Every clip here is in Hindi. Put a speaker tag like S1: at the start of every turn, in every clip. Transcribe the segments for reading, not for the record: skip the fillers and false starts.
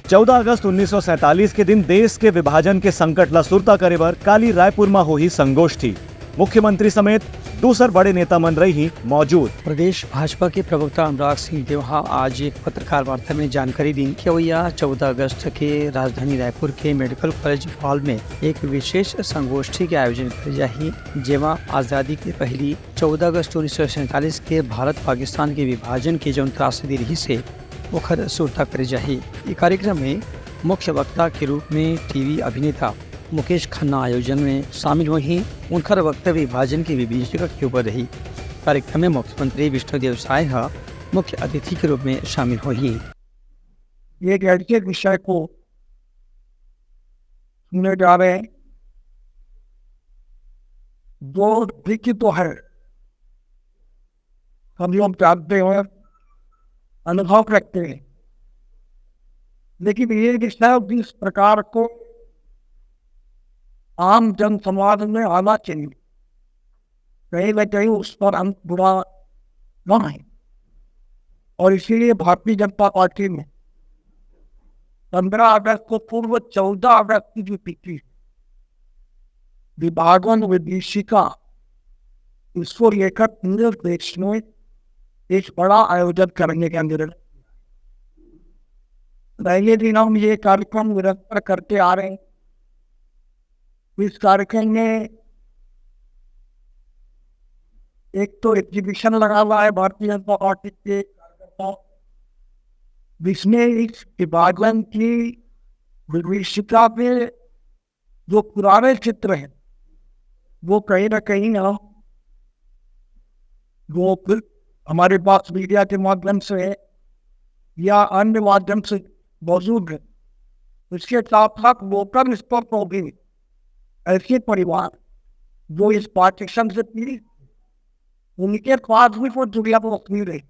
S1: 14 अगस्त 1947 के दिन देश के विभाजन के संकट ला सुरता करे बर काली रायपुर में हुई संगोष्ठी। मुख्यमंत्री समेत दूसर बड़े नेता मन रही मौजूद।
S2: प्रदेश भाजपा के प्रवक्ता अनुराग सिंह देवहा आज एक पत्रकार वार्ता में जानकारी दी कि वह 14 अगस्त के राजधानी रायपुर के मेडिकल कॉलेज हॉल में एक विशेष संगोष्ठी के आयोजन करे जाही, जेमा आजादी के पहली 14 अगस्त 1947 के भारत पाकिस्तान के विभाजन के जो त्रासदी रही से ओखर सुरता करे जाही। इस कार्यक्रम में मुख्य वक्ता के रूप में टीवी अभिनेता मुकेश खन्ना आयोजन में शामिल हुई। उनका वक्तव्य विभाजन की विभीषिका के ऊपर रही। कार्यक्रम में मुख्यमंत्री विष्णुदेव साय मुख्य अतिथि के रूप में शामिल हुई।
S3: एक ऐसे विषय को सुनने जा रहे हैं जो लिखित तो है, हम लोग जानते हैं, अनुभव रखते हैं, लेकिन ये विषय जिस प्रकार को आम जन समाज में आना चाहिए, कहीं न कहीं उस पर हम बुरा न है। और इसीलिए भारतीय जनता पार्टी ने 15 अगस्त को पूर्व 14 अगस्त की जो तिथि विभाजन विभीषिका, इसको लेकर पूरे देश में एक बड़ा आयोजन करने के अंदर पहले दिन हम ये कार्यक्रम निरंतर करते आ रहे हैं। इस कार्यक्रम में एक तो एग्जीबिशन लगा हुआ है भारतीय जनता पार्टी के कार्यकर्ताओं, जिसमें इस विभाजन की विभीषिका में जो पुराने चित्र हैं वो कहीं ना कहीं वो फिर हमारे पास मीडिया के माध्यम से है या अन्य माध्यम से मौजूद है। इसके साथ साथ वोटर स्तर पर भी ऐसे परिवार जो इस पार्टीशन से पीड़ित, उनके पास भी वो जुड़िया तस्वीर है,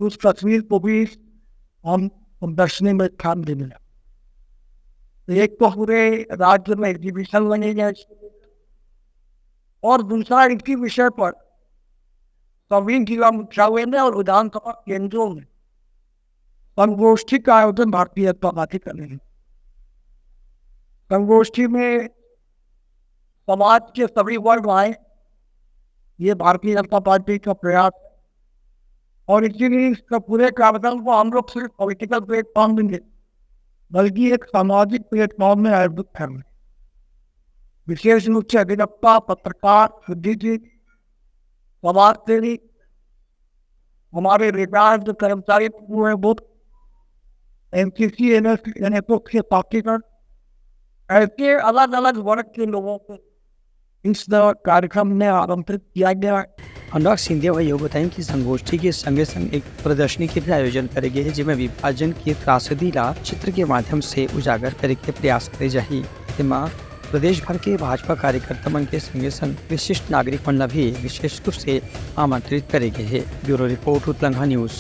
S3: उस तस्वीर को भी हम प्रदर्शनी में स्थान देने लगे। एक तो पूरे राज्य में एग्जीबिशन लगेगा और दूसरा इसी विषय पर सभी जिला मुख्यालय में और विधानसभा केंद्रों में संगोष्ठी का आयोजन भारतीय जनता पार्टी कर रही है। संगोष्ठी में समाज के सभी वर्ग आए, ये भारतीय जनता पार्टी का प्रयास है। और इसीलिए इस पूरे कार्यक्रम को हम लोग सिर्फ पॉलिटिकल प्लेटफॉर्म में नहीं बल्कि एक सामाजिक प्लेटफॉर्म में आयोजित कर रहे हैं। विशेष रूप से अधिवक्ता, पत्रकार, बुद्धिजीवी, समाज सेवी, हमारे रिटायर्ड कर्मचारी हुए, बहुत एनसीसी, एनएसओ के पार्टीगण, ऐसे अलग अलग वर्ग के लोगों को इस कार्यक्रम में आमंत्रित किया गया।
S2: अनुराग सिंह देव ये बताएं कि संगोष्ठी के संगे संग एक प्रदर्शनी के भी आयोजन करे गए हैं, जिसमें विभाजन की त्रासदी ला चित्र के माध्यम से उजागर करे के प्रयास करे जाही। प्रदेश भर के भाजपा कार्यकर्ता मन के संगे संग विशिष्ट नागरिक मन भी विशेष रूप से आमंत्रित करे गए हैं। ब्यूरो रिपोर्ट, उत्तलंघा न्यूज।